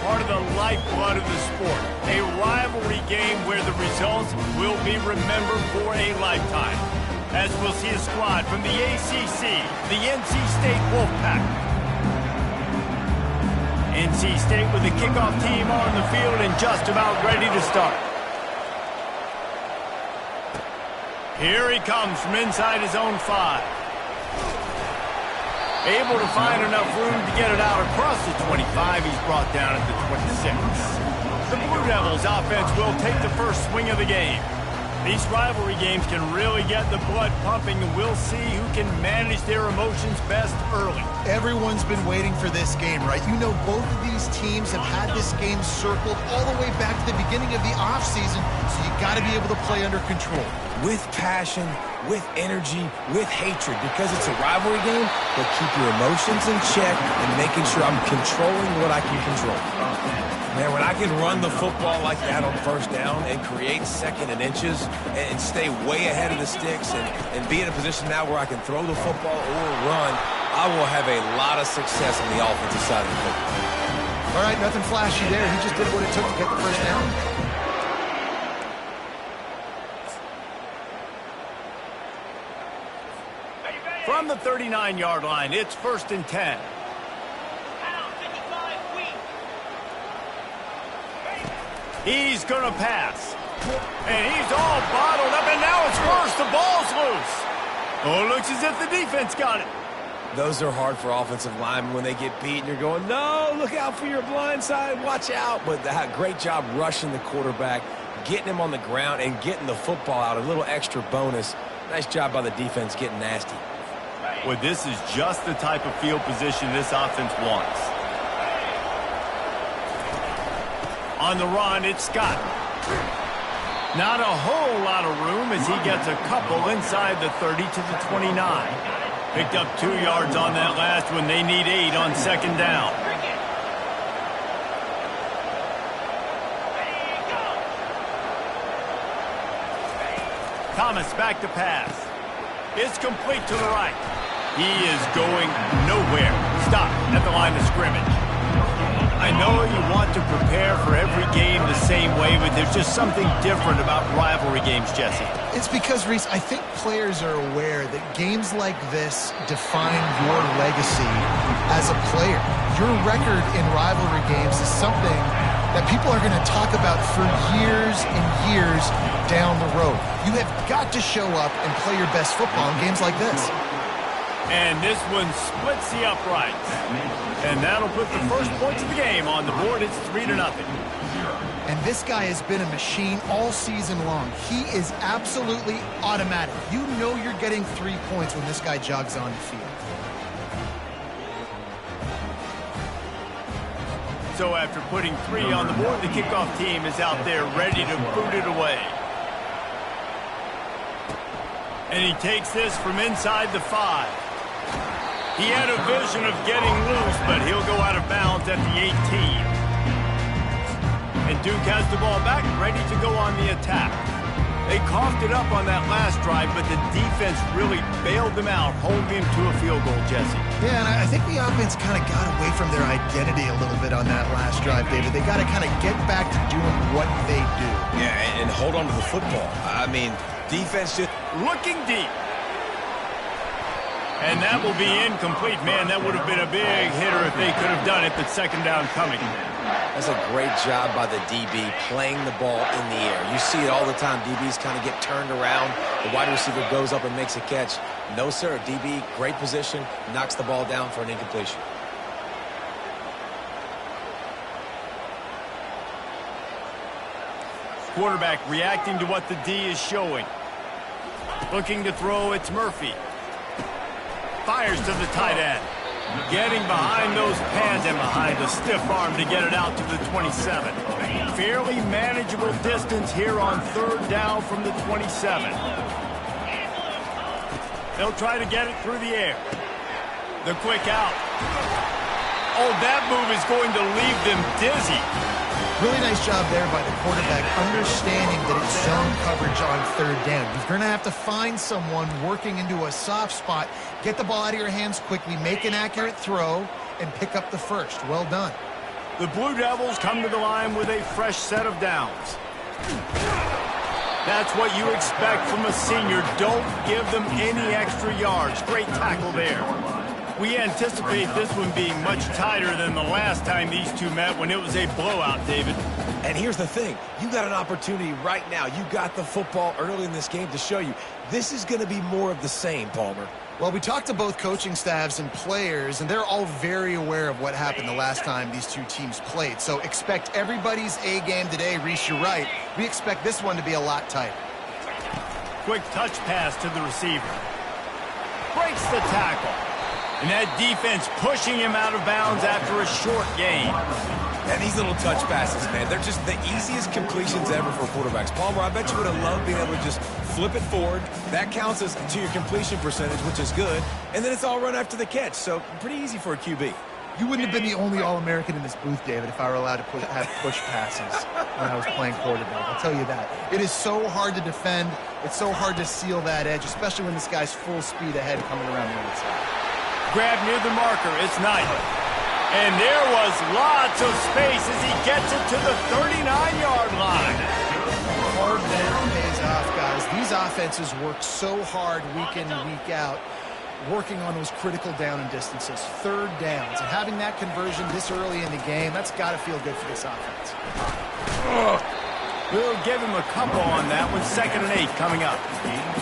part of the lifeblood of the sport. A rivalry game where the results will be remembered for a lifetime. As we'll see a squad from the ACC, the NC State Wolfpack. NC State with the kickoff team on the field and just about ready to start. Here he comes from inside his own 5. Able to find enough room to get it out across the 25. He's brought down at the 26. The Blue Devils offense will take the first swing of the game. These rivalry games can really get the blood pumping, and we'll see who can manage their emotions best early. Everyone's been waiting for this game, right? You know, both of these teams have had this game circled all the way back to the beginning of the offseason, so you got to be able to play under control. With passion, with energy, with hatred, because it's a rivalry game, but keep your emotions in check and making sure I'm controlling what I can control. Man, when I can run the football like that on first down and create second and inches and stay way ahead of the sticks and be in a position now where I can throw the football or run, I will have a lot of success on the offensive side of the football. All right, nothing flashy there. He just did what it took to get the first down. From the 39-yard line, it's 1st and 10. He's going to pass. And he's all bottled up, and now it's worse. The ball's loose. Oh, it looks as if the defense got it. Those are hard for offensive linemen when they get beat, and you're going, no, look out for your blind side, watch out. But great job rushing the quarterback, getting him on the ground, and getting the football out. A little extra bonus. Nice job by the defense getting nasty. Well, this is just the type of field position this offense wants. On the run, it's Scott. Not a whole lot of room as he gets a couple inside the 30 to the 29. Picked up 2 yards on that last one. They need 8 on 2nd down. Thomas back to pass. It's complete to the right. He is going nowhere. Stop at the line of scrimmage. I know you want to prepare for every game the same way, but there's just something different about rivalry games, Jesse. It's because, Reese, I think players are aware that games like this define your legacy as a player. Your record in rivalry games is something that people are going to talk about for years and years down the road. You have got to show up and play your best football in games like this. And this one splits the uprights. And that'll put the first points of the game on the board. It's 3-0. And this guy has been a machine all season long. He is absolutely automatic. You know you're getting 3 points when this guy jogs on the field. So after putting 3 on the board, the kickoff team is out there ready to boot it away. And he takes this from inside the 5. He had a vision of getting loose, but he'll go out of bounds at the 18. And Duke has the ball back, ready to go on the attack. They coughed it up on that last drive, but the defense really bailed them out, holding him to a field goal, Jesse. Yeah, and I think the offense kind of got away from their identity a little bit on that last drive, David. They got to kind of get back to doing what they do. Yeah, and hold on to the football. I mean, defense just looking deep. And that will be incomplete. Man, that would have been a big hitter if they could have done it, but 2nd down coming. That's a great job by the DB playing the ball in the air. You see it all the time. DBs kind of get turned around. The wide receiver goes up and makes a catch. No, sir. DB, great position, knocks the ball down for an incompletion. Quarterback reacting to what the D is showing. Looking to throw, it's Murphy. Fires to the tight end. Getting behind those pads and behind the stiff arm to get it out to the 27. Fairly manageable distance here on 3rd down from the 27. They'll try to get it through the air. The quick out. Oh, that move is going to leave them dizzy. Really nice job there by the quarterback, understanding that it's zone coverage on 3rd down. You're going to have to find someone working into a soft spot, get the ball out of your hands quickly, make an accurate throw, and pick up the first. Well done. The Blue Devils come to the line with a fresh set of downs. That's what you expect from a senior. Don't give them any extra yards. Great tackle there. We anticipate this one being much tighter than the last time these two met when it was a blowout, David. And here's the thing. You got an opportunity right now. You got the football early in this game to show you this is going to be more of the same, Palmer. Well, we talked to both coaching staffs and players, and they're all very aware of what happened the last time these two teams played. So expect everybody's A game today. Reese, you're right. We expect this one to be a lot tighter. Quick touch pass to the receiver. Breaks the tackle. And that defense pushing him out of bounds after a short gain. And these little touch passes, man, they're just the easiest completions ever for quarterbacks. Palmer, I bet you would have loved being able to just flip it forward. That counts as to your completion percentage, which is good. And then it's all run after the catch, so pretty easy for a QB. You wouldn't have been the only All-American in this booth, David, if I were allowed to have push passes when I was playing quarterback. I'll tell you that. It is so hard to defend. It's so hard to seal that edge, especially when this guy's full speed ahead coming around the other side. Grab near the marker. It's Knight. And there was lots of space as he gets it to the 39-yard line. Hard down pays off, guys. These offenses work so hard week in and week out, working on those critical down and distances, third downs. And having that conversion this early in the game, that's got to feel good for this offense. We'll give him a couple on that one. 2nd and 8 coming up.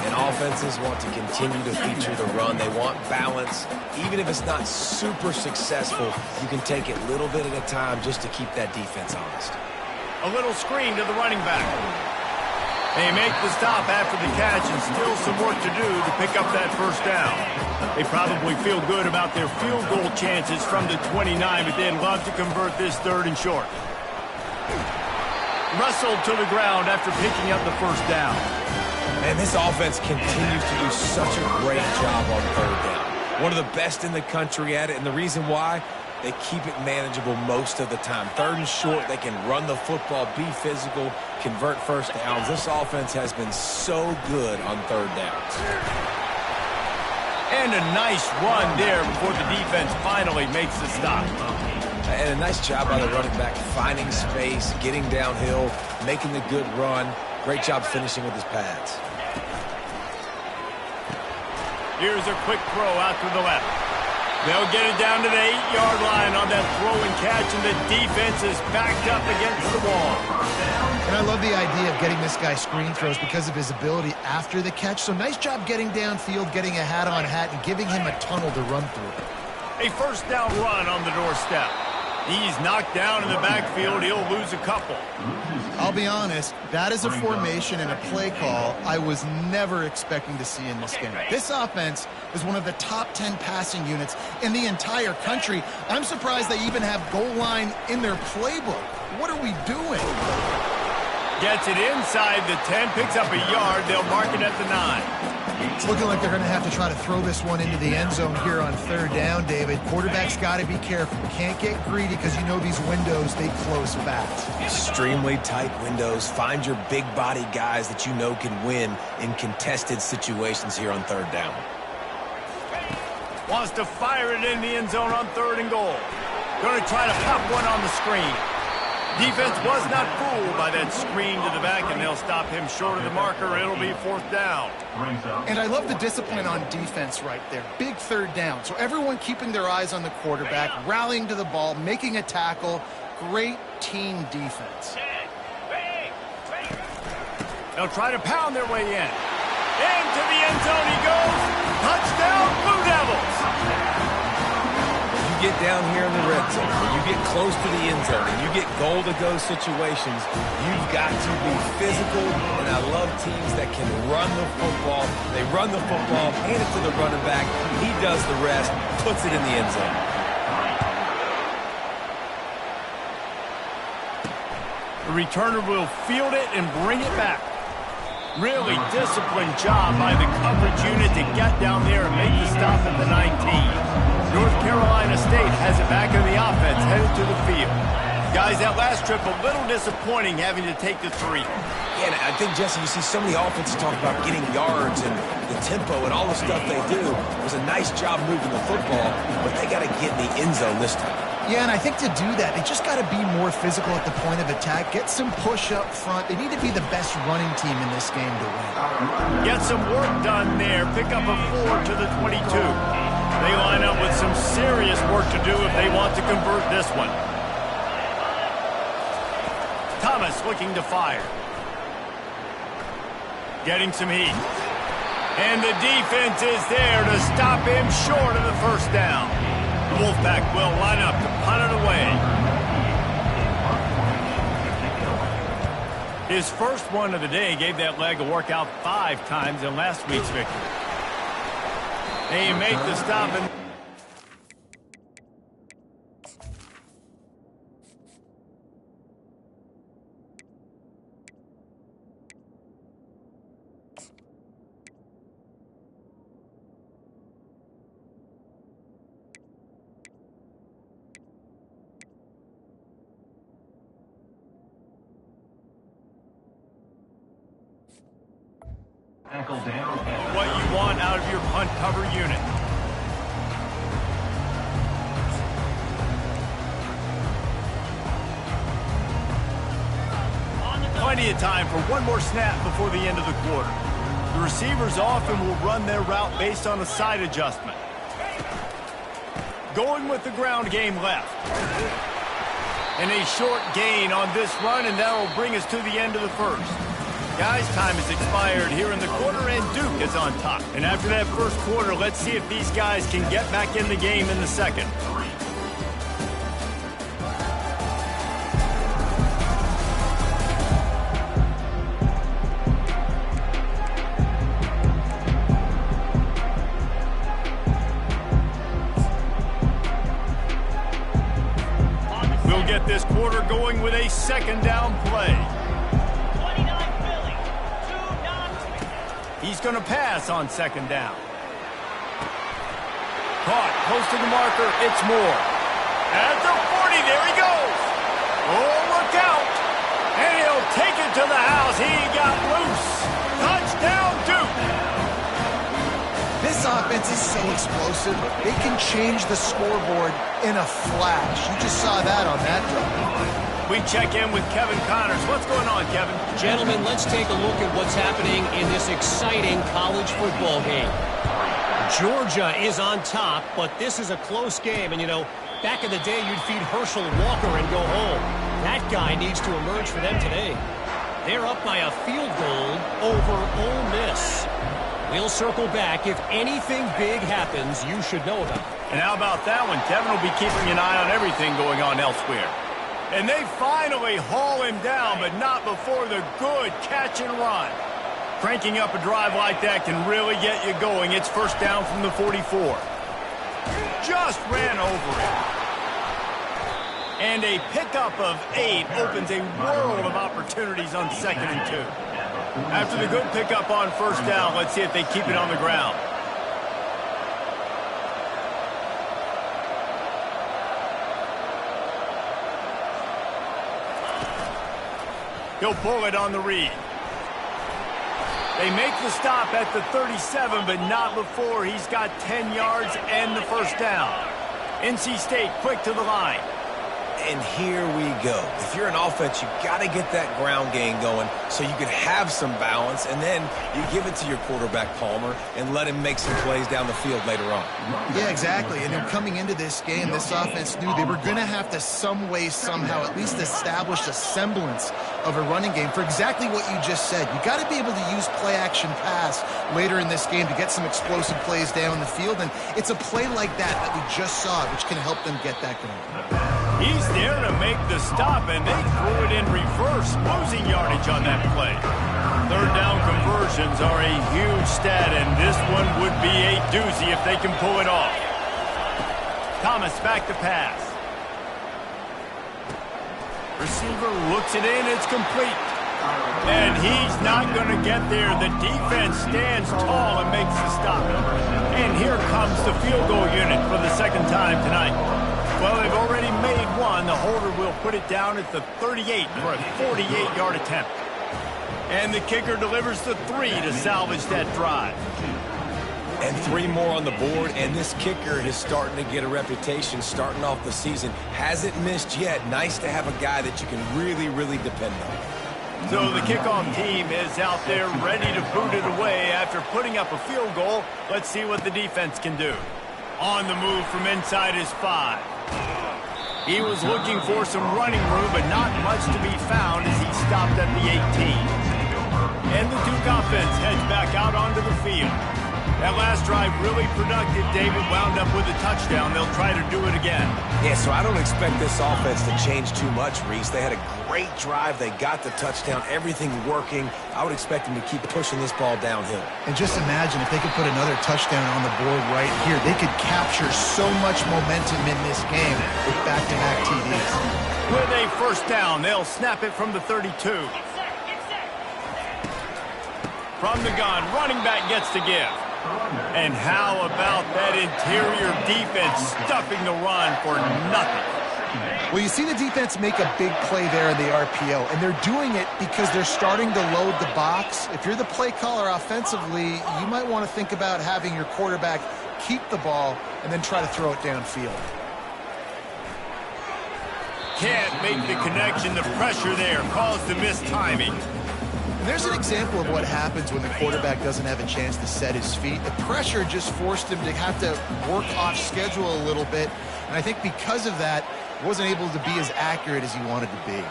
And offenses want to continue to feature the run. They want balance. Even if it's not super successful, you can take it little bit at a time just to keep that defense honest. A little screen to the running back. They make the stop after the catch and still some work to do to pick up that first down. They probably feel good about their field goal chances from the 29, but they'd love to convert this 3rd and short. Wrestled to the ground after picking up the first down. And this offense continues to do such a great job on 3rd down. One of the best in the country at it, and the reason why, they keep it manageable most of the time. 3rd and short, they can run the football, be physical, convert first downs. This offense has been so good on 3rd downs. And a nice run there before the defense finally makes the stop. And a nice job by the running back, finding space, getting downhill, making the good run. Great job finishing with his pads. Here's a quick throw out to the left. They'll get it down to the 8-yard line on that throw and catch, and the defense is backed up against the wall. And I love the idea of getting this guy screen throws because of his ability after the catch. So nice job getting downfield, getting a hat-on-hat, and giving him a tunnel to run through. A first down run on the doorstep. He's knocked down in the backfield. He'll lose a couple. I'll be honest, that is a formation and a play call I was never expecting to see in this game. This offense is one of the top 10 passing units in the entire country. I'm surprised they even have goal line in their playbook. What are we doing? Gets it inside the 10, picks up a yard. They'll mark it at the 9. It's looking like they're going to have to try to throw this one into the end zone here on 3rd down, David. Quarterback's got to be careful. Can't get greedy because you know these windows, they close fast. Extremely tight windows. Find your big body guys that you know can win in contested situations here on 3rd down. Wants to fire it in the end zone on 3rd and goal. Going to try to pop one on the screen. Defense was not fooled by that screen to the back, and they'll stop him short of the marker. It'll be 4th down. And I love the discipline on defense right there. Big 3rd down. So everyone keeping their eyes on the quarterback, rallying to the ball, making a tackle. Great team defense. They'll try to pound their way in. Into the end zone he goes. Touchdown, Blue Devils. You get down here in the red zone, when you get close to the end zone, and you get goal-to-go situations, you've got to be physical, and I love teams that can run the football. They run the football, hand it to the running back, he does the rest, puts it in the end zone. The returner will field it and bring it back. Really disciplined job by the coverage unit to get down there and make the stop at the 19. North Carolina State has it back in the offense, headed to the field. Guys, that last trip a little disappointing having to take the 3. Yeah, and I think, Jesse, you see so many offenses talk about getting yards and the tempo and all the stuff they do. It was a nice job moving the football, but they got to get in the end zone this time. Yeah, and I think to do that, they just got to be more physical at the point of attack, get some push up front. They need to be the best running team in this game to win. Get some work done there. Pick up a 4 to the 22. They line up with some serious work to do if they want to convert this one. Thomas looking to fire. Getting some heat. And the defense is there to stop him short of the first down. The Wolfpack will line up to punt it away. His first one of the day gave that leg a workout 5 times in last week's victory. They make the stop and what you want out of your punt cover unit. Plenty of time for one more snap before the end of the quarter. The receivers often will run their route based on a side adjustment. Going with the ground game left. And a short gain on this run, and that will bring us to the end of the first. Guys, time has expired here in the quarter, and Duke is on top. And after that first quarter, let's see if these guys can get back in the game in the second. We'll get this quarter going with a second down play. He's going to pass on second down. Caught, close to the marker, it's Moore. At the 40, there he goes. Oh, look out. And he'll take it to the house. He got loose. Touchdown, Duke. This offense is so explosive. They can change the scoreboard in a flash. You just saw that on that drive. We check in with Kevin Connors. What's going on, Kevin? Gentlemen, let's take a look at what's happening in this exciting college football game. Georgia is on top, but this is a close game. And, you know, back in the day, you'd feed Herschel Walker and go home. That guy needs to emerge for them today. They're up by a field goal over Ole Miss. We'll circle back. If anything big happens, you should know about it. And how about that one? Kevin will be keeping an eye on everything going on elsewhere. And they finally haul him down, but not before the good catch and run. Cranking up a drive like that can really get you going. It's first down from the 44. Just ran over it. And a pickup of 8 opens a world of opportunities on 2nd and 2. After the good pickup on first down, let's see if they keep it on the ground. He'll pull it on the read. They make the stop at the 37, but not before he's got 10 yards and the first down. NC State quick to the line. And here we go. If you're an offense, you got to get that ground game going so you can have some balance, and then you give it to your quarterback, Palmer, and let him make some plays down the field later on. Yeah, exactly. And then coming into this game, this offense knew they were going to have to some way, somehow, at least establish a semblance of a running game for exactly what you just said. You got to be able to use play-action pass later in this game to get some explosive plays down the field, and it's a play like that we just saw, which can help them get that going. He's there to make the stop, and they threw it in reverse, losing yardage on that play. Third down conversions are a huge stat, and this one would be a doozy if they can pull it off. Thomas back to pass. Receiver looks it in, it's complete. And he's not going to get there. The defense stands tall and makes the stop. And here comes the field goal unit for the second time tonight. Well, they've already made one. The holder will put it down at the 38 for a 48-yard attempt. And the kicker delivers the 3 to salvage that drive. And 3 more on the board, and this kicker is starting to get a reputation starting off the season. Hasn't missed yet. Nice to have a guy that you can really, really depend on. So the kickoff team is out there ready to boot it away after putting up a field goal. Let's see what the defense can do. On the move from inside his 5. He was looking for some running room, but not much to be found as he stopped at the 18. And the Duke offense heads back out onto the field. That last drive really productive. David wound up with a touchdown. They'll try to do it again. Yeah, so I don't expect this offense to change too much, Reese. They had a great drive. They got the touchdown. Everything working. I would expect them to keep pushing this ball downhill. And just imagine if they could put another touchdown on the board right here. They could capture so much momentum in this game with back-to-back TDs. With a first down, they'll snap it from the 32. From the gun, running back gets to give. And how about that interior defense stuffing the run for nothing? Well, you see the defense make a big play there in the RPO, and they're doing it because they're starting to load the box. If you're the play caller offensively, you might want to think about having your quarterback keep the ball and then try to throw it downfield. Can't make the connection. The pressure there caused the missed timing. There's an example of what happens when the quarterback doesn't have a chance to set his feet. The pressure just forced him to have to work off schedule a little bit. And I think because of that, he wasn't able to be as accurate as he wanted to be.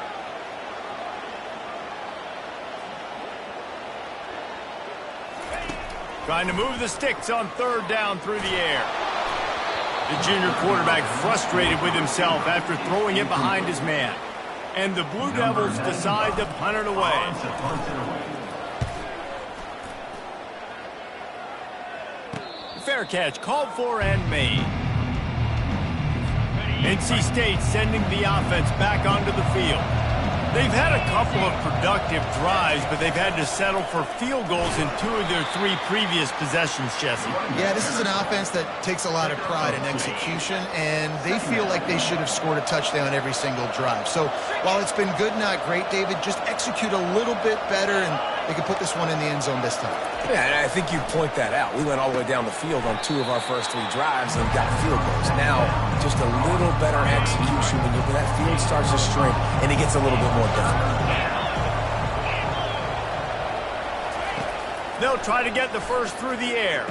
Trying to move the sticks on third down through the air. The junior quarterback frustrated with himself after throwing it behind his man. And the Blue Devils decide to punt it away. Fair catch called for and made. NC State sending the offense back onto the field. They've had a couple of productive drives, but they've had to settle for field goals in 2 of their 3 previous possessions, Jesse. Yeah, this is an offense that takes a lot of pride in execution, and they feel like they should have scored a touchdown every single drive. So while it's been good, not great, David, just execute a little bit better, and they can put this one in the end zone this time. Yeah, and I think you point that out. We went all the way down the field on 2 of our first 3 drives and got field goals. Now, just a little better execution when that field starts to shrink and it gets a little bit more difficult. They'll try to get the first through the air.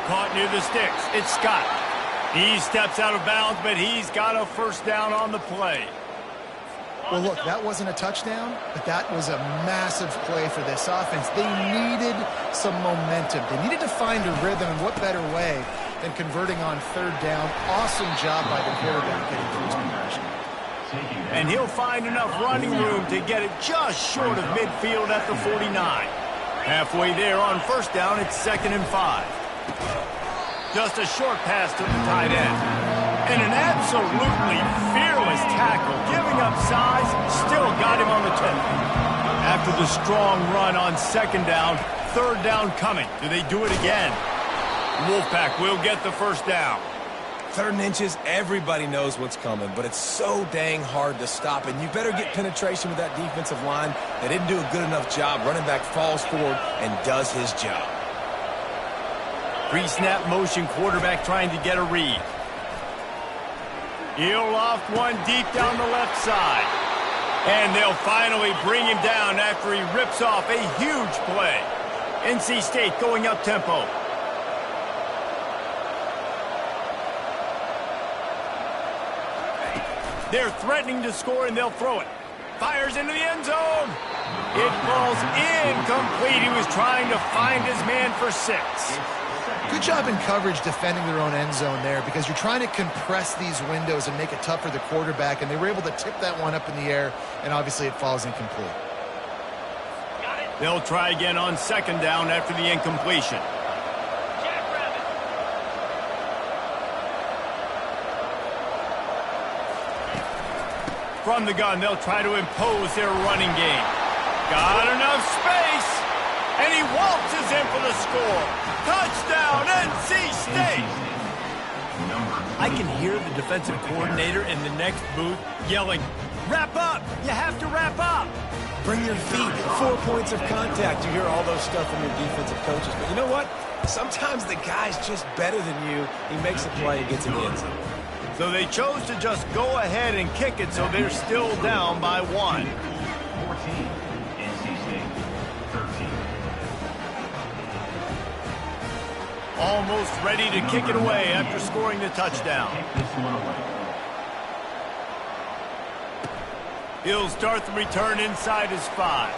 Caught near the sticks. It's Scott. He steps out of bounds, but he's got a first down on the play. Well, look, that wasn't a touchdown, but that was a massive play for this offense. They needed some momentum. They needed to find a rhythm, and what better way than converting on third down. Awesome job by the quarterback getting through his progression. And he'll find enough running room to get it just short of midfield at the 49. Halfway there on first down, it's 2nd and 5. Just a short pass to the tight end. And an absolutely fearless tackle, giving up size, still got him on the 10. After the strong run on 2nd down, 3rd down coming. Do they do it again? Wolfpack will get the first down. 3rd and inches, everybody knows what's coming, but it's so dang hard to stop, and you better get penetration with that defensive line. They didn't do a good enough job. Running back falls forward and does his job. Pre-snap motion quarterback trying to get a read. He'll loft one deep down the left side. And they'll finally bring him down after he rips off a huge play. NC State going up tempo. They're threatening to score, and they'll throw it. Fires into the end zone. It falls incomplete. He was trying to find his man for 6. Good job in coverage defending their own end zone there, because you're trying to compress these windows and make it tough for the quarterback, and they were able to tip that one up in the air, and obviously it falls incomplete. They'll try again on 2nd down after the incompletion. From the gun, they'll try to impose their running game. Got enough space, and he waltzes in for the score. Touchdown, NC State! I can hear the defensive coordinator in the next booth yelling, "Wrap up! You have to wrap up!" Bring your feet, 4 points of contact. You hear all those stuff from your defensive coaches. But you know what? Sometimes the guy's just better than you. He makes a play and gets in the end zone. So they chose to just go ahead and kick it, so they're still down by 1. 14, NC State, 13. Almost ready to kick it away after scoring the touchdown. Take this one away. He'll start the return inside his 5.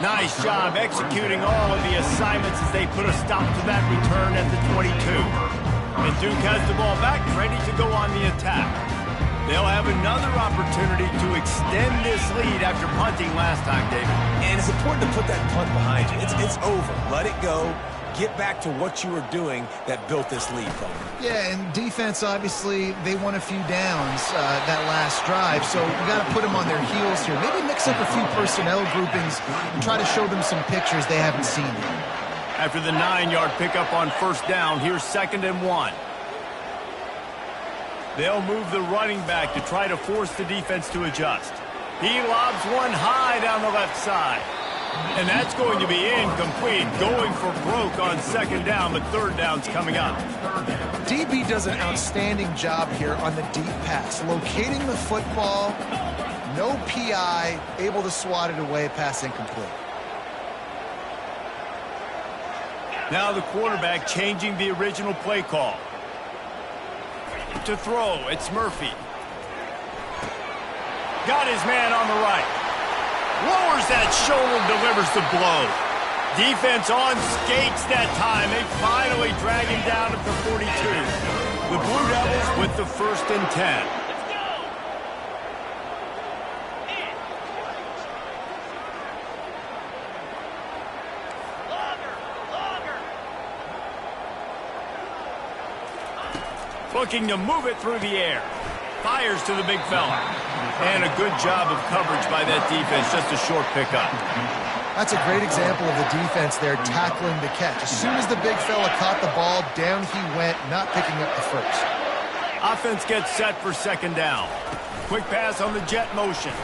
Nice job executing all of the assignments as they put a stop to that return at the 22. And Duke has the ball back, ready to go on the attack. They'll have another opportunity to extend this lead after punting last time, David. And it's important to put that punt behind you. It's over. Let it go. Get back to what you were doing that built this lead, Coleman. Yeah, and defense, obviously, they won a few downs that last drive, so you got to put them on their heels here. Maybe mix up a few personnel groupings and try to show them some pictures they haven't seen yet. After the 9-yard pickup on first down, here's 2nd and 1. They'll move the running back to try to force the defense to adjust. He lobs one high down the left side. And that's going to be incomplete, going for broke on 2nd down, but 3rd down's coming up. DB does an outstanding job here on the deep pass, locating the football, no PI, able to swat it away, pass incomplete. Now the quarterback changing the original play call. To throw, it's Murphy. Got his man on the right. Lowers that shoulder, delivers the blow. Defense on skates that time. They finally drag him down at the 42. The Blue Devils with the 1st and 10. Looking to move it through the air. Fires to the big fella. And a good job of coverage by that defense. Just a short pickup. That's a great example of the defense there tackling the catch. As soon as the big fella caught the ball, down he went, not picking up the first. Offense gets set for 2nd down. Quick pass on the jet motion.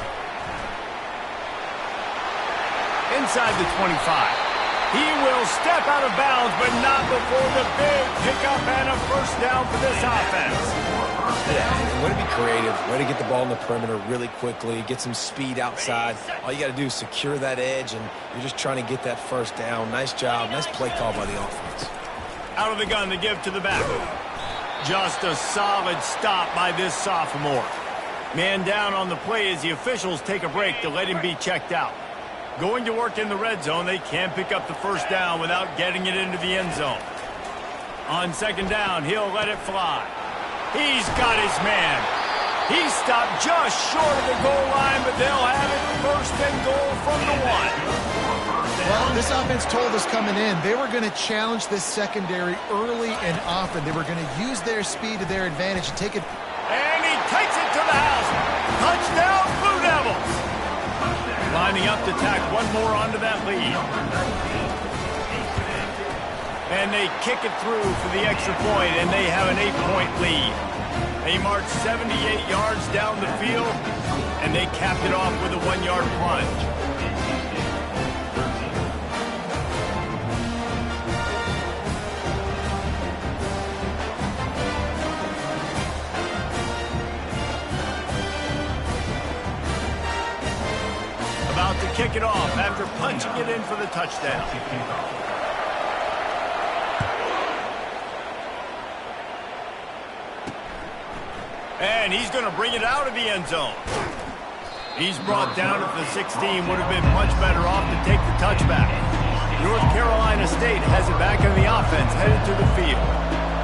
Inside the 25. He will step out of bounds, but not before the big pickup and a 1st down for this offense. Yeah, way to be creative, way to get the ball in the perimeter really quickly, get some speed outside. All you got to do is secure that edge, and you're just trying to get that 1st down. Nice job, nice play call by the offense. Out of the gun to give to the back. Just a solid stop by this sophomore. Man down on the play as the officials take a break to let him be checked out. Going to work in the red zone, they can pick up the 1st down without getting it into the end zone. On 2nd down, he'll let it fly. He's got his man. He stopped just short of the goal line, but they'll have it 1st and goal from the 1. Well, this offense told us coming in they were going to challenge this secondary early and often. They were going to use their speed to their advantage and take it. And he takes it to the house. Touchdown, Blue Devils. Lining up to tack one more onto that lead. And they kick it through for the extra point, and they have an 8-point lead. They march 78 yards down the field, and they capped it off with a 1-yard plunge. About to kick it off after punching it in for the touchdown. And he's going to bring it out of the end zone. He's brought down at the 16. Would have been much better off to take the touchback. North Carolina State has it back in the offense, headed to the field.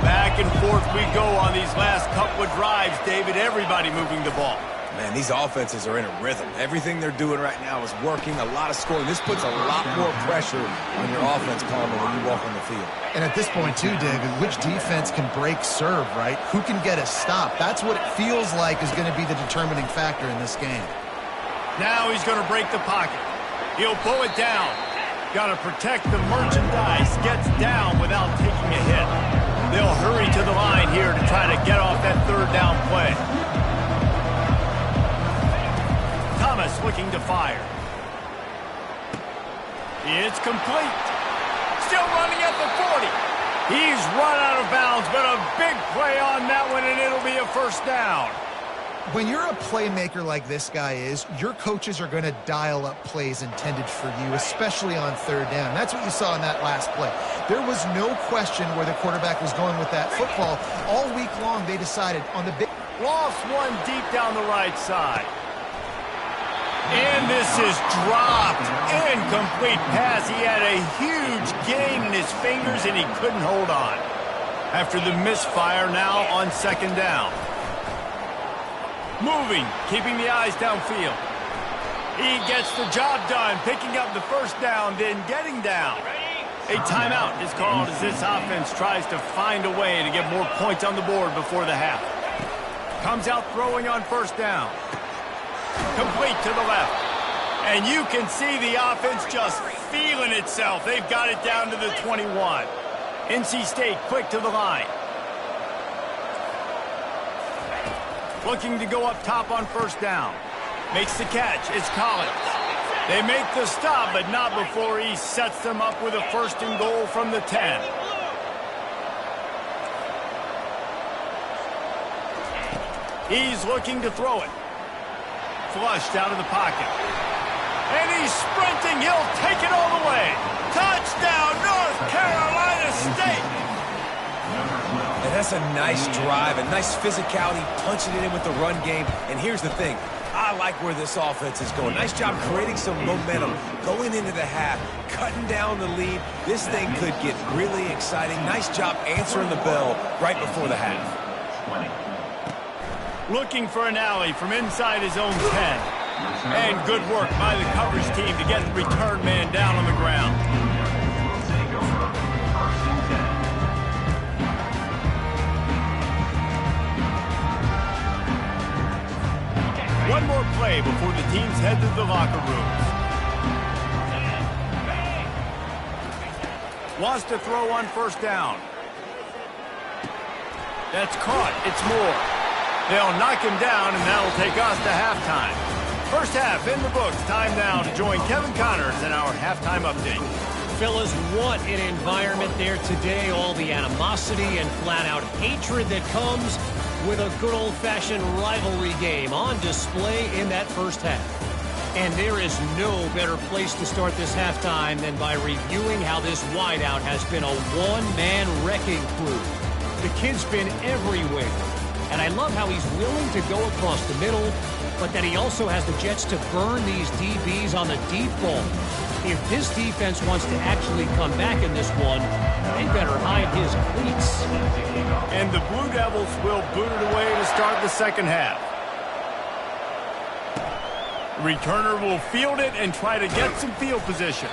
Back and forth we go on these last couple of drives, David. Everybody moving the ball. Man, these offenses are in a rhythm. Everything they're doing right now is working, a lot of scoring. This puts a lot more pressure on your offense, Coleman, when you walk on the field. And at this point, too, David, which defense can break serve, right? Who can get a stop? That's what it feels like is going to be the determining factor in this game. Now he's going to break the pocket. He'll pull it down. Got to protect the merchandise. Gets down without taking a hit. They'll hurry to the line here to try to get off that 3rd down play. Thomas looking to fire. It's complete. still running at the 40. He's run out of bounds, but a big play on that one, and it'll be a first down. When you're a playmaker like this guy is, your coaches are going to dial up plays intended for you, especially on third down. That's what you saw in that last play. There was no question where the quarterback was going with that football. All week long, they decided on the big... Lost one deep down the right side. And this is dropped. Incomplete pass. He had a huge gain in his fingers, and he couldn't hold on. After the misfire, now on second down. Moving, keeping the eyes downfield. He gets the job done, picking up the first down, then getting down. A timeout is called as this offense tries to find a way to get more points on the board before the half. Comes out throwing on first down. Complete to the left. And you can see the offense just feeling itself. They've got it down to the 21. NC State quick to the line. Looking to go up top on first down. Makes the catch. It's Collins. They make the stop, but not before he sets them up with a first and goal from the 10. He's looking to throw it. Flushed out of the pocket. And he's sprinting. He'll take it all the way. Touchdown, North Carolina State. And that's a nice drive, a nice physicality, punching it in with the run game. And here's the thing. I like where this offense is going. Nice job creating some momentum, going into the half, cutting down the lead. This thing could get really exciting. Nice job answering the bell right before the half. Looking for an alley from inside his own 10. And good work by the coverage team to get the return man down on the ground. One more play before the teams head to the locker rooms. Wants to throw on first down. That's caught. It's Moore. They'll knock him down, and that'll take us to halftime. First half in the books. Time now to join Kevin Connors in our halftime update. Fellas, what an environment there today. All the animosity and flat-out hatred that comes with a good old-fashioned rivalry game on display in that first half. And there is no better place to start this halftime than by reviewing how this wideout has been a one-man wrecking crew. The kid's been everywhere. And I love how he's willing to go across the middle, but that he also has the jets to burn these DBs on the deep ball. If this defense wants to actually come back in this one, they better hide his cleats. And the Blue Devils will boot it away to start the second half. Returner will field it and try to get some field position.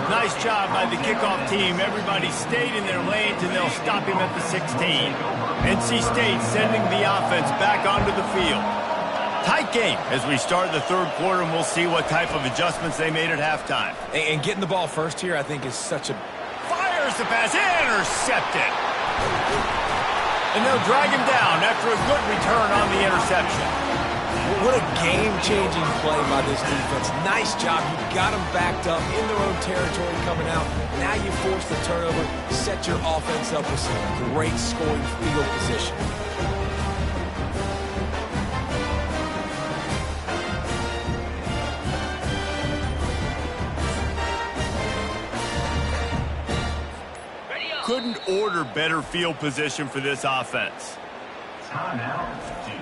Nice job by the kickoff team. Everybody stayed in their lanes, and they'll stop him at the 16. NC State sending the offense back onto the field. Tight game as we start the third quarter, and we'll see what type of adjustments they made at halftime. And getting the ball first here, I think, is such a... Fires the pass, intercepted. And they'll drag him down after a good return on the interception. What a game-changing play by this defense. Nice job. You got them backed up in their own territory coming out. Now you force the turnover, set your offense up with some great scoring field position. Couldn't order better field position for this offense. Timeout, Duke.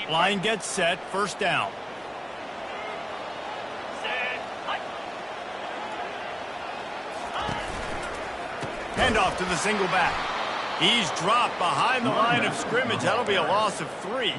Line gets set, first down. Handoff to the single back. He's dropped behind the line of scrimmage. That'll be a loss of 3.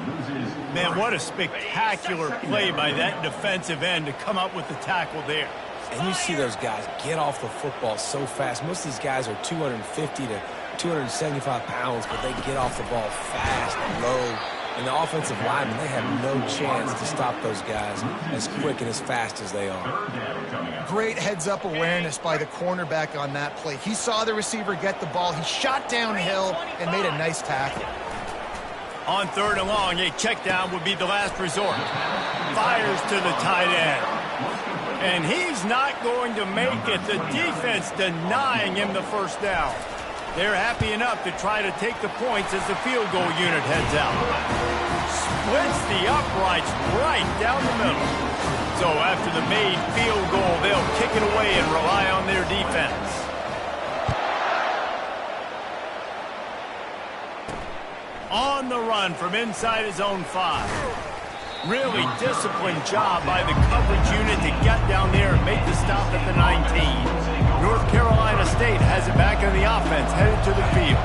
Man, what a spectacular play by that defensive end to come up with the tackle there. And you see those guys get off the football so fast. Most of these guys are 250 to 275 pounds, but they get off the ball fast and low. And the offensive linemen, they have no chance to stop those guys as quick and as fast as they are. Great heads-up awareness by the cornerback on that play. He saw the receiver get the ball. He shot downhill and made a nice tackle. On third and long, a check down would be the last resort. Fires to the tight end. And he's not going to make it. The defense denying him the first down. They're happy enough to try to take the points as the field goal unit heads out. Splits the uprights right down the middle. So after the made field goal, they'll kick it away and rely on their defense. On the run from inside his own 5. Really disciplined job by the coverage unit to get down there and make the stop at the 19. North Carolina State has it back in the offense, headed to the field.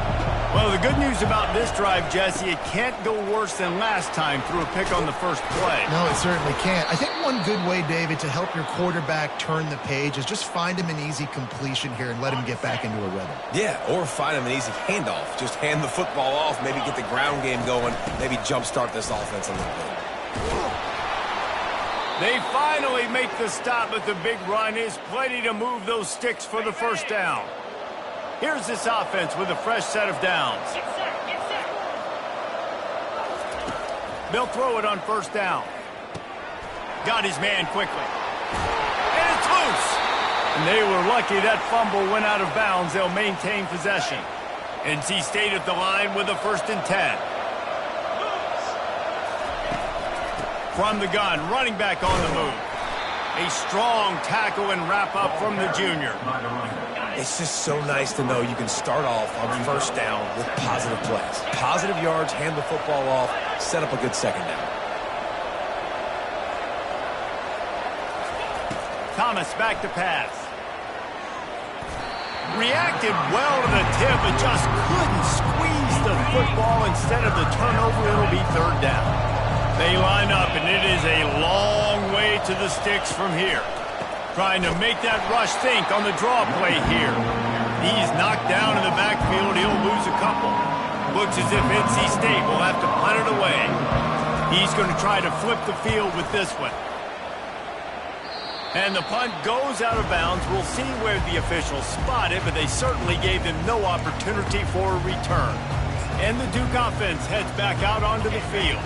Well, the good news about this drive, Jesse, it can't go worse than last time through a pick on the first play. No, it certainly can't. I think one good way, David, to help your quarterback turn the page is just find him an easy completion here and let him get back into a rhythm. Yeah, or find him an easy handoff. Just hand the football off, maybe get the ground game going, maybe jumpstart this offense a little bit. They finally make the stop, but the big run is plenty to move those sticks for the first down. Here's this offense with a fresh set of downs. They'll throw it on first down. Got his man quickly. And it's loose. And they were lucky that fumble went out of bounds. They'll maintain possession. NC State at the line with a 1st and 10. From the gun, running back on the move. A strong tackle and wrap up from the junior. It's just so nice to know you can start off on first down with positive plays. Positive yards, hand the football off, set up a good second down. Thomas back to pass. Reacted well to the tip, but just couldn't squeeze the football. Instead of the turnover, it'll be 3rd down. They line up, and it is a long way to the sticks from here. Trying to make that rush think on the draw play here. He's knocked down in the backfield. He'll lose a couple. Looks as if NC State will have to punt it away. He's going to try to flip the field with this one. And the punt goes out of bounds. We'll see where the officials spot it, but they certainly gave them no opportunity for a return. And the Duke offense heads back out onto the field.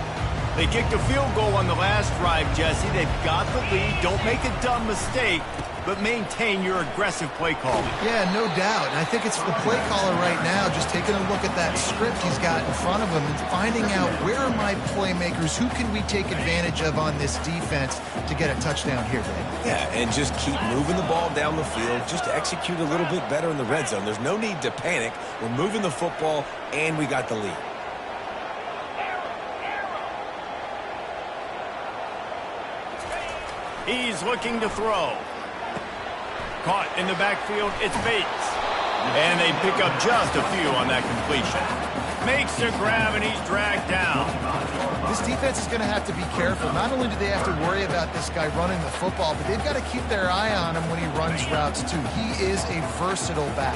They kicked a field goal on the last drive, Jesse. They've got the lead. Don't make a dumb mistake, but maintain your aggressive play calling. Yeah, no doubt. And I think it's the play caller right now just taking a look at that script he's got in front of him and finding out where are my playmakers, who can we take advantage of on this defense to get a touchdown here, Dave. Yeah, and just keep moving the ball down the field. Just execute a little bit better in the red zone. There's no need to panic. We're moving the football, and we got the lead. He's looking to throw. Caught in the backfield, it's Bates. And they pick up just a few on that completion. Makes the grab, and he's dragged down. This defense is going to have to be careful. Not only do they have to worry about this guy running the football, but they've got to keep their eye on him when he runs routes, too. He is a versatile back.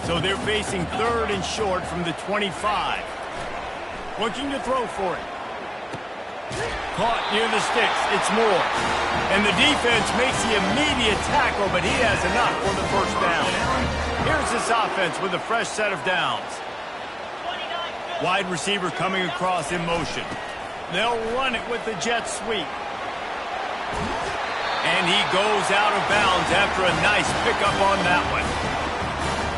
So they're facing 3rd and short from the 25. Looking to throw for it. Caught near the sticks. It's Moore. And the defense makes the immediate tackle, but he has enough for the first down. Here's this offense with a fresh set of downs. Wide receiver coming across in motion. They'll run it with the jet sweep. And he goes out of bounds after a nice pickup on that one.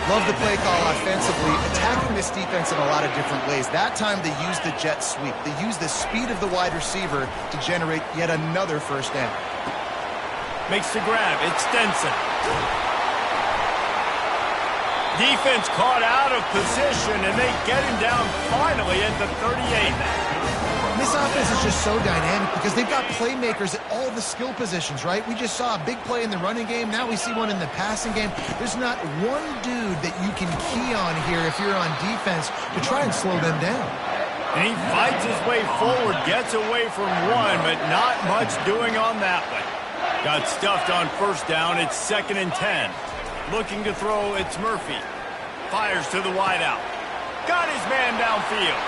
Love the play call offensively, attacking this defense in a lot of different ways. That time they used the jet sweep. They used the speed of the wide receiver to generate yet another first down. Makes the grab. It's Stenson. Defense caught out of position, and they get him down finally at the 38. This offense is just so dynamic because they've got playmakers at all the skill positions, right? We just saw a big play in the running game. Now we see one in the passing game. There's not one dude that you can key on here if you're on defense to try and slow them down. And he fights his way forward, gets away from one, but not much doing on that one. Got stuffed on first down. It's 2nd and 10. Looking to throw, it's Murphy. Fires to the wideout. Got his man downfield.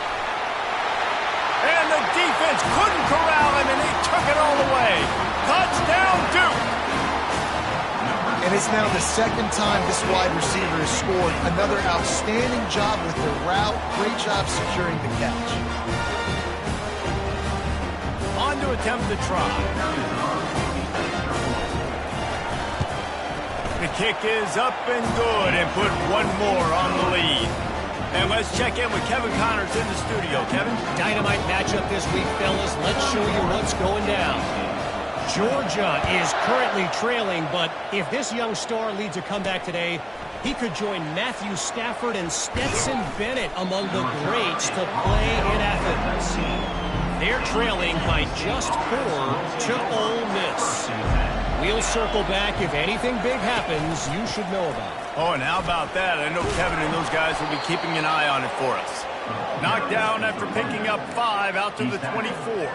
And the defense couldn't corral him, and he took it all the way. Touchdown, Duke! And it's now the 2nd time this wide receiver has scored. Another outstanding job with the route. Great job securing the catch. On to attempt the try. The kick is up and good and put one more on the lead. And let's check in with Kevin Connors in the studio. Kevin? Dynamite matchup this week, fellas. Let's show you what's going down. Georgia is currently trailing, but if this young star leads a comeback today, he could join Matthew Stafford and Stetson Bennett among the greats to play in Athens. They're trailing by just 4 to Ole Miss. We'll circle back. If anything big happens, you should know about it. Oh, and how about that? I know Kevin and those guys will be keeping an eye on it for us. Knocked down after picking up 5 out to the 24.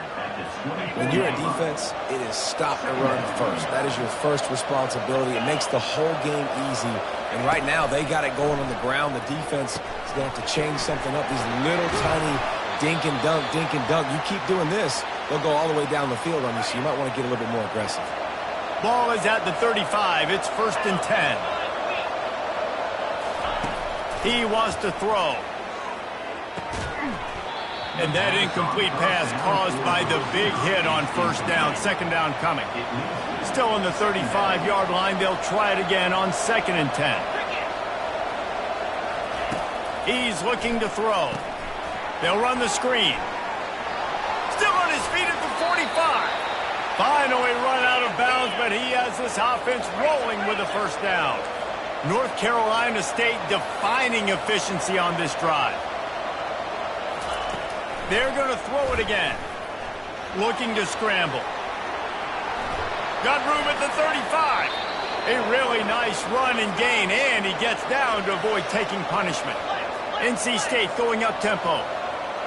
When you're a defense, it is stop the run first. That is your first responsibility. It makes the whole game easy. And right now, they got it going on the ground. The defense is going to have to change something up. These little tiny dink and dunk, dink and dunk. You keep doing this, they'll go all the way down the field on you, so you might want to get a little bit more aggressive. Ball is at the 35. It's 1st and 10. He wants to throw. And that incomplete pass caused by the big hit on 1st down. 2nd down coming. Still on the 35-yard line. They'll try it again on 2nd and 10. He's looking to throw. They'll run the screen. Still on his feet at the 45. Finally run out of bounds, but he has this offense rolling with a 1st down. North Carolina State defining efficiency on this drive. They're going to throw it again. Looking to scramble. Got room at the 35. A really nice run and gain, and he gets down to avoid taking punishment. NC State going up tempo.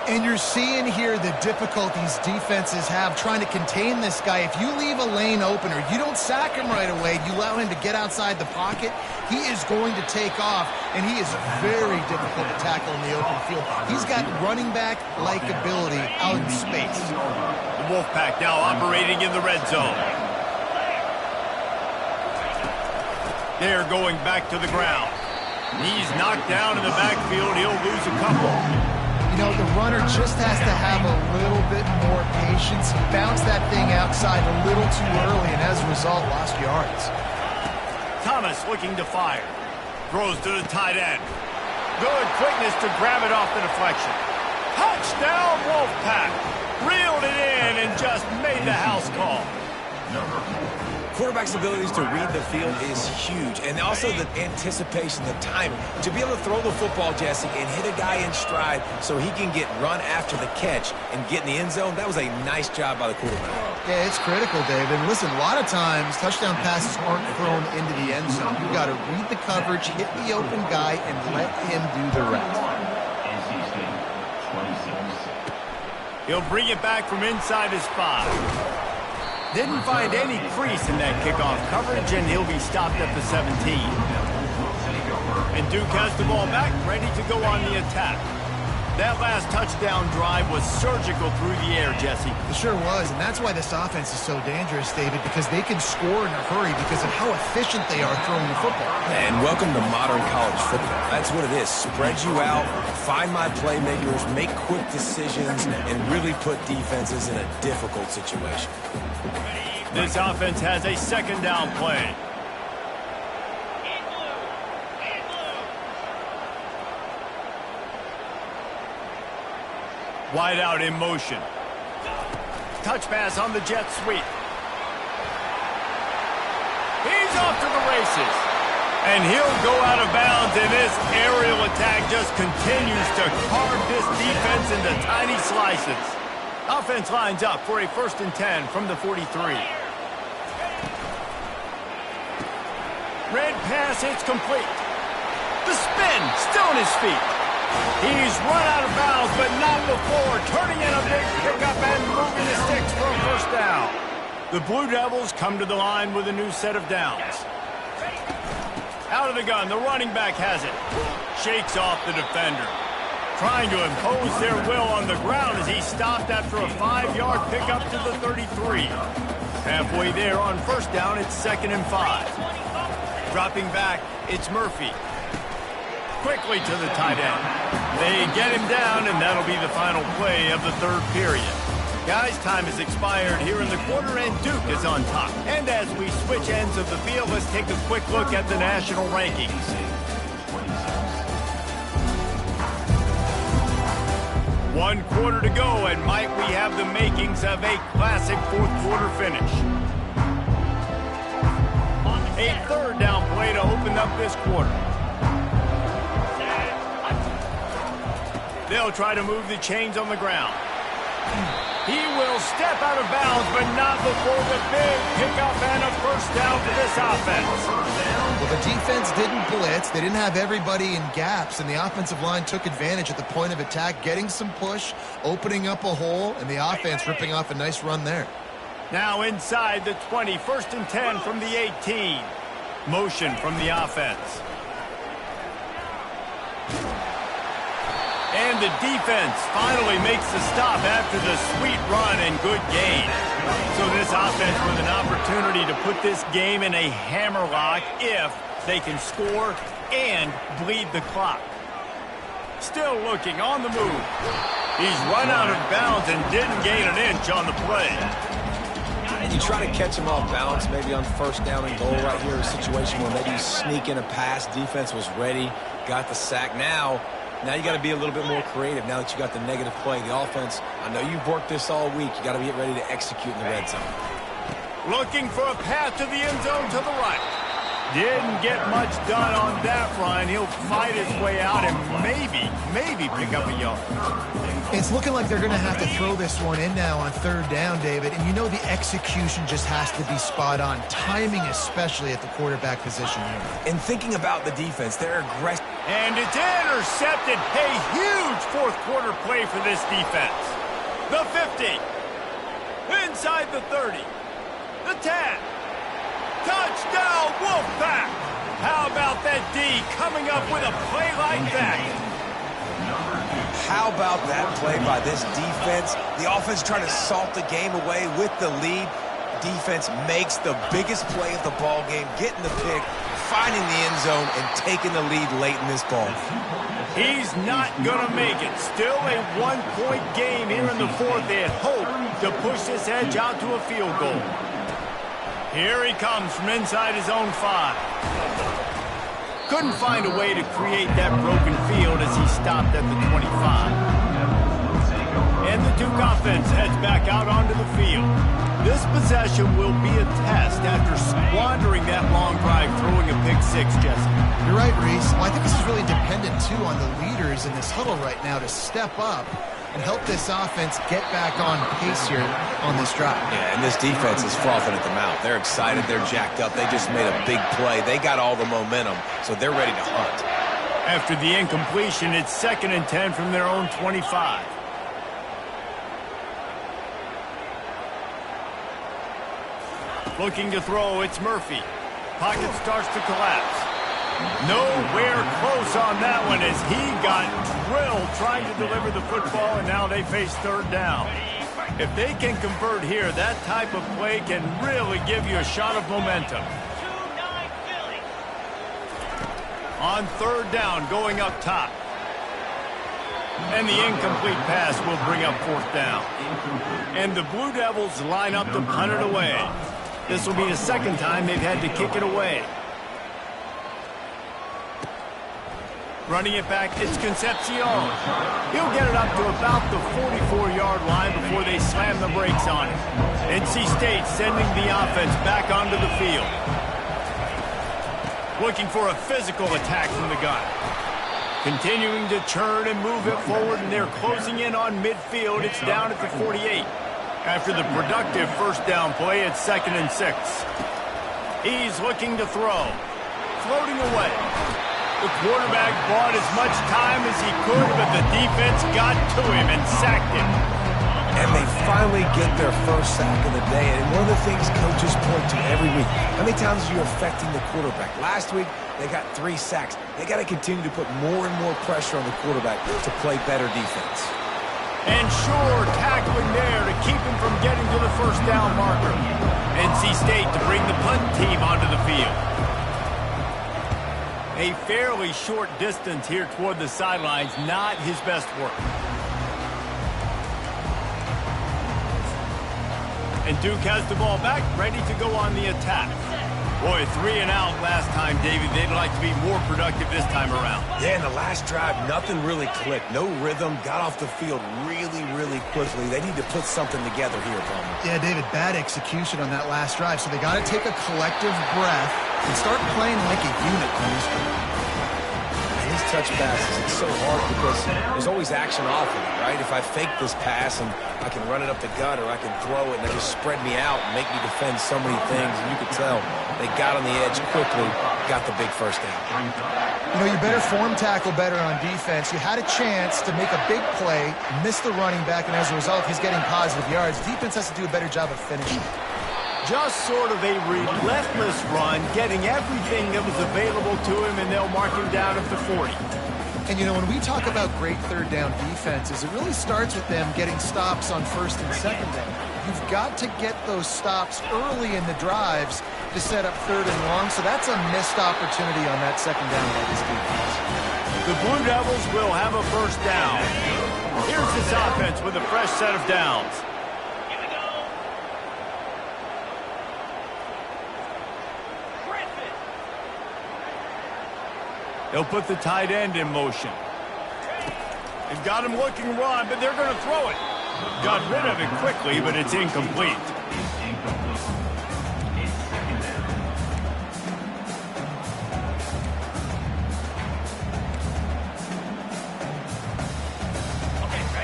And you're seeing here the difficulties defenses have trying to contain this guy. If you leave a lane open or you don't sack him right away, you allow him to get outside the pocket, he is going to take off, and he is very difficult to tackle in the open field. He's got running back-like ability out in space. The Wolfpack now operating in the red zone. They're going back to the ground. He's knocked down in the backfield. He'll lose a couple. You know, the runner just has to have a little bit more patience. He bounced that thing outside a little too early, and as a result, lost yards. Thomas looking to fire. Throws to the tight end. Good quickness to grab it off the deflection. Touchdown, Wolfpack. Reeled it in and just made the house call. Quarterback's abilities to read the field is huge, and also the anticipation, the timing. To be able to throw the football, Jesse, and hit a guy in stride so he can get run after the catch and get in the end zone, that was a nice job by the quarterback. Yeah, it's critical, David. Listen, a lot of times touchdown passes aren't thrown into the end zone. You've got to read the coverage, hit the open guy, and let him do the rest. He'll bring it back from inside his 5. Didn't find any crease in that kickoff coverage, and he'll be stopped at the 17. And Duke has the ball back, ready to go on the attack. That last touchdown drive was surgical through the air, Jesse. It sure was, and that's why this offense is so dangerous, David, because they can score in a hurry because of how efficient they are throwing the football. And welcome to modern college football. That's what it is. Spread you out, find my playmakers, make quick decisions, and really put defenses in a difficult situation. This offense has a 2nd down play. Wide out in motion. Touch pass on the jet sweep. He's off to the races. And he'll go out of bounds, and this aerial attack just continues to carve this defense into tiny slices. Offense lines up for a 1st and 10 from the 43. Red pass, it's complete. The spin, still on his feet. He's run out of bounds, but not before. Turning in a big pickup and moving the sticks for a 1st down. The Blue Devils come to the line with a new set of downs. Out of the gun, the running back has it. Shakes off the defender. Trying to impose their will on the ground as he stopped after a 5-yard pickup to the 33. Halfway there on 1st down, it's 2nd and 5. Dropping back, it's Murphy. Quickly to the tight end. They get him down, and that'll be the final play of the 3rd period. Guys, time has expired here in the quarter, and Duke is on top. And as we switch ends of the field, let's take a quick look at the national rankings. One quarter to go, and might we have the makings of a classic fourth quarter finish. A third down play to open up this quarter. They'll try to move the chains on the ground. He will step out of bounds, but not before the big pickup and a first down for this offense. Well, the defense didn't blitz. They didn't have everybody in gaps, and the offensive line took advantage at the point of attack, getting some push, opening up a hole, and the offense ripping off a nice run there. Now inside the 20, 1st and 10 from the 18. Motion from the offense. And the defense finally makes the stop after the sweet run and good gain. So this offense with an opportunity to put this game in a hammerlock if they can score and bleed the clock. Still looking on the move. He's run out of bounds and didn't gain an inch on the play. And you try to catch him off balance, maybe on first down and goal right here, a situation where maybe you sneak in a pass. Defense was ready, got the sack. Now you got to be a little bit more creative now that you got the negative play. The offense, I know you've worked this all week. You got to get ready to execute in the red zone. Looking for a path to the end zone to the right. Didn't get much done on that run. He'll fight his way out and maybe pick up a yard. It's looking like they're going to have to throw this one in now on third down, David. And you know the execution just has to be spot on. Timing especially at the quarterback position here. And thinking about the defense, they're aggressive. And it's intercepted. A huge fourth quarter play for this defense. The 50. Inside the 30. The 10. Touchdown, Wolfpack! How about that D coming up with a play like that? How about that play by this defense? The offense trying to salt the game away with the lead. Defense makes the biggest play of the ball game, getting the pick, finding the end zone, and taking the lead late in this ball. He's not going to make it. Still a one-point game here in the fourth. They had hoped to push this edge out to a field goal. Here he comes from inside his own 5. Couldn't find a way to create that broken field as he stopped at the 25. And the Duke offense heads back out onto the field. This possession will be a test after squandering that long drive, throwing a pick 6, Jesse. You're right, Reese. Well, I think this is really dependent, too, on the leaders in this huddle right now to step up and help this offense get back on pace here on this drive. Yeah, and this defense is frothing at the mouth. They're excited. They're jacked up. They just made a big play. They got all the momentum, so they're ready to hunt. After the incompletion, it's 2nd and 10 from their own 25. Looking to throw, it's Murphy. Pocket starts to collapse. Nowhere close on that one as he got drilled trying to deliver the football, and now they face third down. If they can convert here, that type of play can really give you a shot of momentum. On third down, going up top. And the incomplete pass will bring up fourth down. And the Blue Devils line up to punt it away. This will be the second time they've had to kick it away. Running it back, it's Concepcion. He'll get it up to about the 44-yard line before they slam the brakes on it. NC State sending the offense back onto the field. Looking for a physical attack from the gun. Continuing to churn and move it forward, and they're closing in on midfield. It's down at the 48. After the productive first down play, it's 2nd and 6. He's looking to throw. Floating away. The quarterback bought as much time as he could, but the defense got to him and sacked him. And they finally get their first sack of the day. And one of the things coaches point to every week, how many times are you affecting the quarterback? Last week, they got 3 sacks. They got to continue to put more and more pressure on the quarterback to play better defense. And sure, tackling there to keep him from getting to the first down marker. NC State to bring the punt team onto the field. A fairly short distance here toward the sidelines, not his best work. And Duke has the ball back, ready to go on the attack. Boy, 3 and out last time, Davey. They'd like to be more productive this time around. Yeah, in the last drive, nothing really clicked. No rhythm, got off the field really quickly. They need to put something together here, Palmer. Yeah, David, bad execution on that last drive. So they got to take a collective breath and start playing like a unit on this drive. These touch passes, it's so hard because there's always action off of it, right? If I fake this pass and I can run it up the gut or I can throw it and they just spread me out and make me defend so many things, and you could tell they got on the edge quickly, got the big first down. You know, you better form tackle better on defense. You had a chance to make a big play, miss the running back, and as a result, he's getting positive yards. Defense has to do a better job of finishing. Just sort of a relentless run, getting everything that was available to him, and they'll mark him down at the 40. And, you know, when we talk about great third down defenses, it really starts with them getting stops on first and second down. You've got to get those stops early in the drives to set up third and long, so that's a missed opportunity on that second down by this defense. The Blue Devils will have a first down. Here's this offense with a fresh set of downs. They'll put the tight end in motion. They've got him looking run, but they're going to throw it. Got rid of it quickly, but it's incomplete.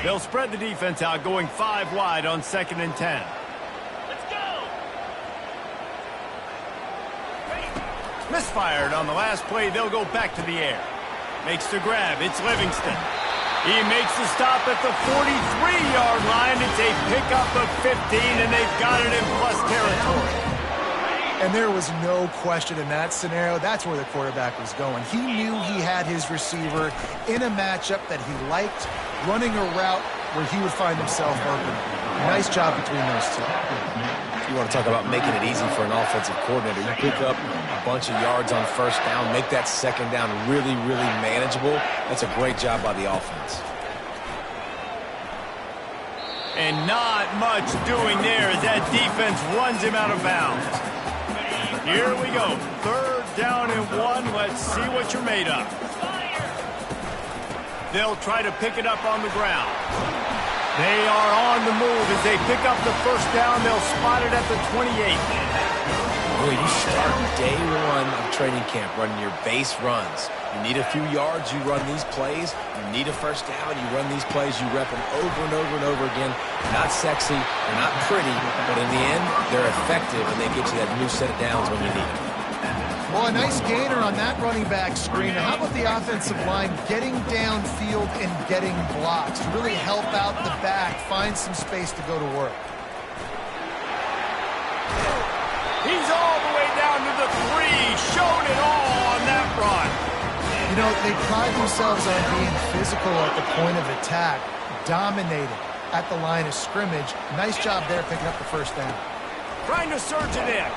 They'll spread the defense out, going 5 wide on 2nd and 10. Misfired on the last play. They'll go back to the air. Makes the grab. It's Livingston. He makes the stop at the 43-yard line. It's a pickup of 15, and they've got it in plus territory. And there was no question in that scenario. That's where the quarterback was going. He knew he had his receiver in a matchup that he liked, running a route where he would find himself open. Nice job between those two. You want to talk about making it easy for an offensive coordinator. You pick up a bunch of yards on first down, make that second down really manageable. That's a great job by the offense. And not much doing there as that defense runs him out of bounds. Here we go. 3rd down and 1. Let's see what you're made of. They'll try to pick it up on the ground. They are on the move as they pick up the first down. They'll spot it at the 28. Boy, you start day 1 of training camp running your base runs. You need a few yards, you run these plays. You need a first down, you run these plays. You rep them over and over and over again. Not sexy, they're not pretty, but in the end, they're effective, and they get you that new set of downs when you need them. Well, a nice gainer on that running back screen. Now, how about the offensive line getting downfield and getting blocks to really help out the back, find some space to go to work? He's all the way down to the 3, showing it all on that run. You know, they pride themselves on being physical at the point of attack, dominating at the line of scrimmage. Nice job there picking up the first down. Trying to surge it in.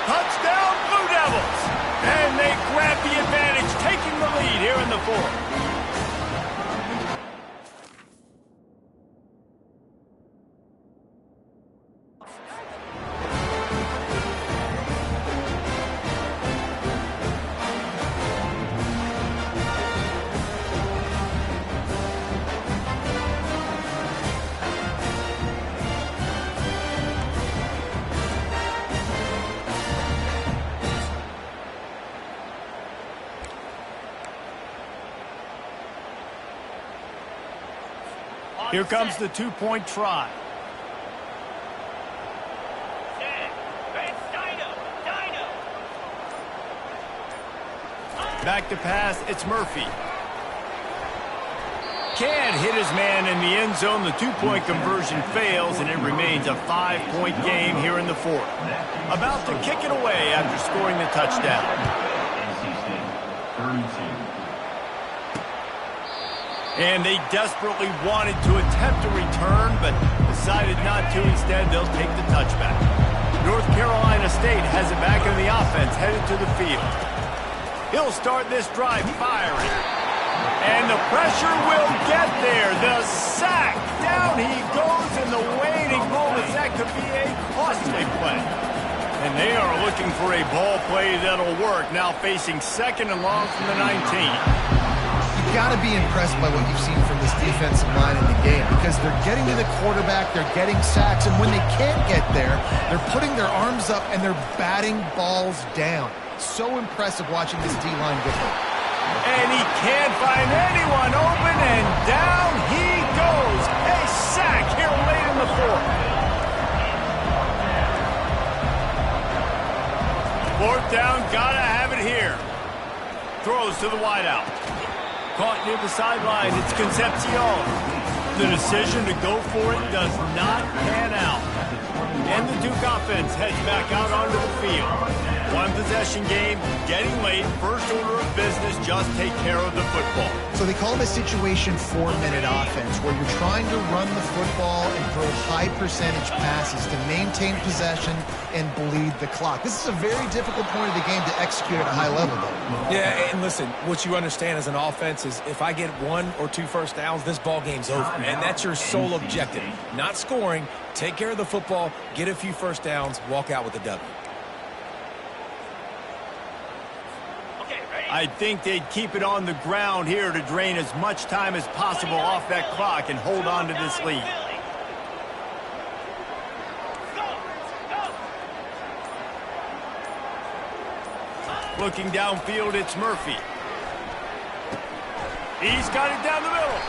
Touchdown, Blue Devils! And they grab the advantage, taking the lead here in the 4th. Here comes the 2-point try. Back to pass, it's Murphy. Can't hit his man in the end zone. The 2-point conversion fails, and it remains a 5-point game here in the 4th. About to kick it away after scoring the touchdown. And they desperately wanted to attempt a return, but decided not to. Instead, they'll take the touchback. North Carolina State has it back in the offense, headed to the field. He'll start this drive firing. And the pressure will get there. The sack. Down he goes in the waiting defining moments, that could be a costly play. And they are looking for a ball play that'll work, now facing second and long from the 19. You've got to be impressed by what you've seen from this defensive line in the game because they're getting to the quarterback, they're getting sacks, and when they can't get there, they're putting their arms up and they're batting balls down. So impressive watching this D-line get hit. And he can't find anyone open, and down he goes. A sack here late in the fourth. Fourth down, gotta have it here. Throws to the wideout. Caught near the sideline, it's Concepcion. The decision to go for it does not pan out. And the Duke offense heads back out onto the field. One possession game, getting late, first order of business, just take care of the football. So they call it a situation 4-minute offense where you're trying to run the football and throw high percentage passes to maintain possession and bleed the clock. This is a very difficult point of the game to execute at a high level, though. Yeah, and listen, what you understand as an offense is if I get 1 or 2 first downs, this ball game's over. And that's your sole objective. Not scoring, take care of the football, get a few first downs, walk out with the W. I think they'd keep it on the ground here to drain as much time as possible off that clock and hold on to this lead. Looking downfield, it's Murphy. He's got it down the middle.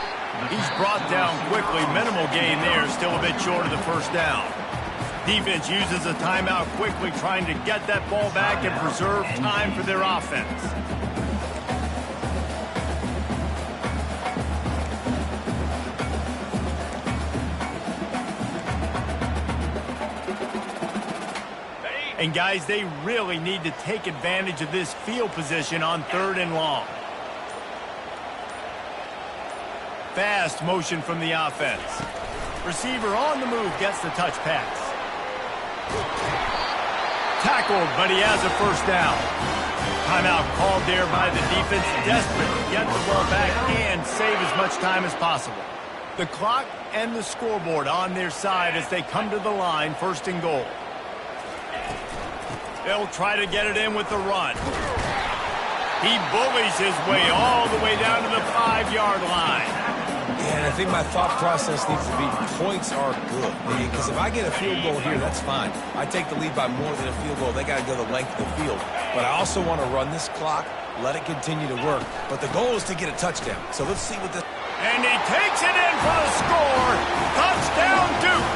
He's brought down quickly. Minimal gain there, still a bit short of the first down. Defense uses a timeout quickly, trying to get that ball back and preserve time for their offense. And guys, they really need to take advantage of this field position on 3rd and long. Fast motion from the offense. Receiver on the move gets the touch pass. Tackled, but he has a first down. Timeout called there by the defense, desperate to get the ball back and save as much time as possible. The clock and the scoreboard on their side as they come to the line, 1st and goal. They'll try to get it in with the run. He bullies his way all the way down to the 5-yard line. Yeah, and I think my thought process needs to be points are good. Because if I get a field goal here, that's fine. I take the lead by more than a field goal. They got to go the length of the field. But I also want to run this clock, let it continue to work. But the goal is to get a touchdown. So let's see what this... And he takes it in for the score. Touchdown, Duke.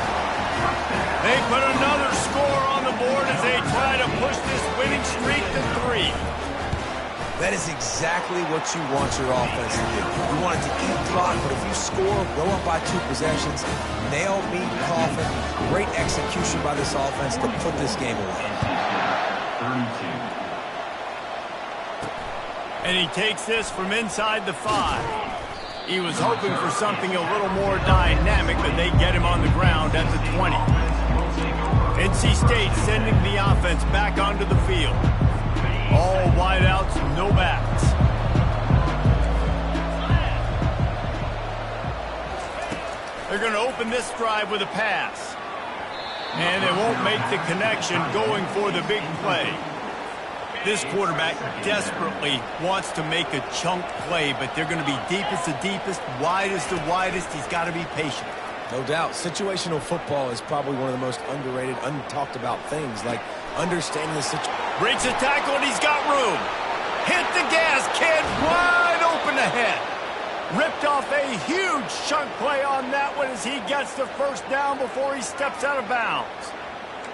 They put another score on the board as they try to push this winning streak to 3. That is exactly what you want your offense to do. You want it to eat clock, but if you score, go up by 2 possessions, nail, meet, coffin. Great execution by this offense to put this game away. 32. And he takes this from inside the 5. He was hoping for something a little more dynamic, but they get him on the ground at the 20. NC State sending the offense back onto the field. All wideouts, no backs. They're going to open this drive with a pass. And they won't make the connection going for the big play. This quarterback desperately wants to make a chunk play, but they're going to be deepest to deepest, widest to widest. He's got to be patient. No doubt. Situational football is probably one of the most underrated, untalked about things, like understanding the situation. Breaks a tackle, and he's got room. Hit the gas, kid, wide open ahead. Ripped off a huge chunk play on that one as he gets the first down before he steps out of bounds.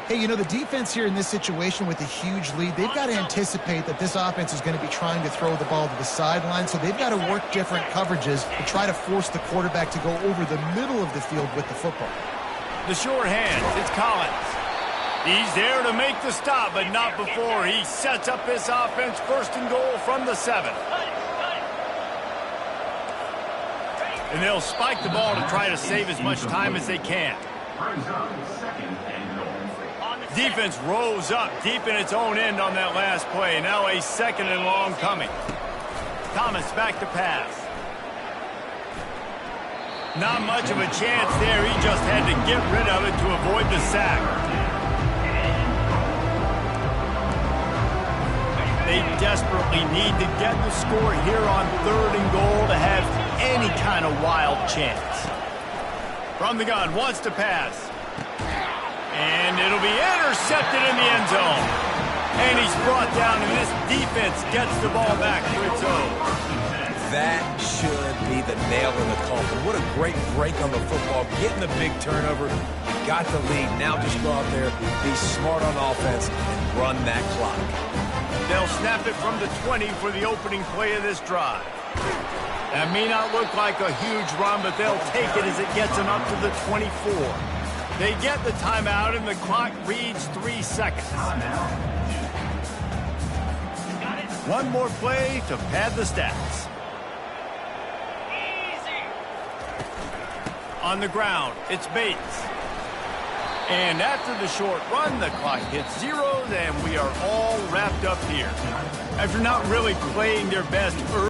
Hey, you know, the defense here in this situation with a huge lead, they've got to anticipate that this offense is going to be trying to throw the ball to the sideline, so they've got to work different coverages to try to force the quarterback to go over the middle of the field with the football. The short hands, it's Collins. He's there to make the stop, but not before he sets up this offense 1st and goal from the 7. And they'll spike the ball to try to save as much time as they can. Brings up 2nd and goal. Defense rose up deep in its own end on that last play. Now a 2nd and long coming. Thomas back to pass. Not much of a chance there. He just had to get rid of it to avoid the sack. They desperately need to get the score here on 3rd and goal to have any kind of wild chance. From the gun, wants to pass. And it'll be intercepted in the end zone. And he's brought down, and this defense gets the ball back to its own. That should be the nail in the coffin. What a great break on the football. Getting the big turnover. You got the lead. Now just go out there, be smart on offense, and run that clock. They'll snap it from the 20 for the opening play of this drive. That may not look like a huge run, but they'll take it as it gets them up to the 24. They get the timeout, and the clock reads 3 seconds. One more play to pad the stats. On the ground, it's Bates. And after the short run, the clock hits 0, and we are all wrapped up here. After not really playing their best